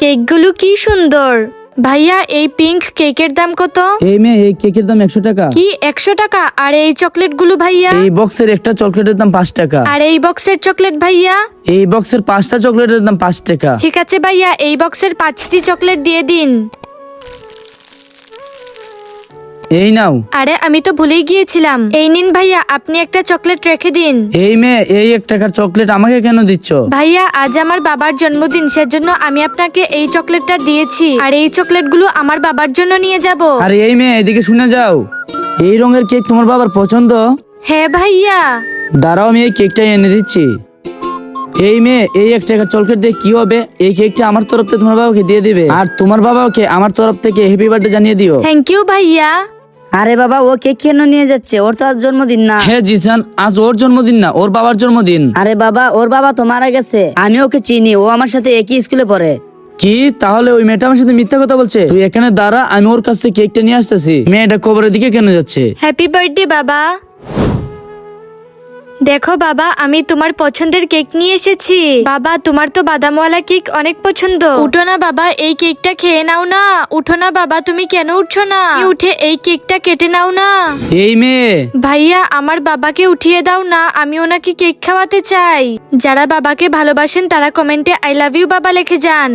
কেকগুলো কি সুন্দর। ভাইয়া এই পিঙ্ক কেকের দাম কত? এই মেয়ে, এই কেকের দাম 100 টাকা। কি 100 টাকা? আর এই চকলেটগুলো ভাইয়া? এই বক্সের একটা চকলেটের দাম 5 টাকা। আর এই বক্সের চকলেট ভাইয়া? এই বক্সের 5টা চকলেটের দাম 5 টাকা। ঠিক আছে ভাইয়া, এই বক্সের 5টি চকলেট দিয়ে দিন। এই নাও। আরে আমি তো ভুলেই গিয়েছিলাম। এই নিন ভাইয়া, আপনি একটা চকলেট রেখে দিন। এই মেয়ে, এই 1 টাকার চকলেট আমাকে কেন দিচ্ছ? ভাইয়া আজ আমার বাবার জন্মদিন, সেজন্য আমি আপনাকে এই চকলেটটা দিয়েছি। আর এই চকলেটগুলো আমার বাবার জন্য নিয়ে যাব। আরে এই মেয়ে, এদিকে শুনে যাও। এই রঙের কেক তোমার বাবার পছন্দ? হ্যাঁ ভাইয়া। দাঁড়াও, আমি এই কেকটা এনে দিচ্ছি। এই মেয়ে, এই 1 টাকার চকলেট দিয়ে কি হবে? এই কেকটা আমার তরফ থেকে তোমার বাবাকে দিয়ে দিবে, আর তোমার বাবাকে আমার তরফ থেকে হ্যাপি বার্থডে জানিয়ে দিও। থ্যাংক ইউ ভাইয়া। আরে বাবা, ও কেক কেন নিয়ে যাচ্ছে? ওর তো আজ জন্মদিন না। হ্যাঁ জিসান, আজ ওর জন্মদিন না, ওর বাবার জন্মদিন। আরে বাবা, ওর বাবা তো মারা গেছে। আমি ওকে চিনি, ও আমার সাথে একই স্কুলে পড়ে। কি? তাহলে ওই মেয়েটা আমার সাথে মিথ্যা কথা বলছে? তুই এখানে দাঁড়া, আমি ওর কাছ থেকে কেকটা নিয়ে আসতেছি। মেয়েটা কবরের দিকে কেন যাচ্ছে? হ্যাপি বার্থডে বাবা। দেখো বাবা, আমি তোমার পছন্দের কেক নিয়ে এসেছি। বাবা, তোমার তো বাদামওয়ালা কেক অনেক পছন্দ। উঠো না বাবা, এই কেকটা খেয়ে নাও না। উঠো না বাবা, তুমি কেন উঠছো না? তুমি উঠে এই কেকটা কেটে নাও না। এই মেয়ে, ভাইয়া আমার বাবাকে উঠিয়ে দাও না, আমি ওনাকে কেক খাওয়াতে চাই। যারা বাবাকে ভালোবাসেন তারা কমেন্টে আই লাভ ইউ বাবা লিখে যান।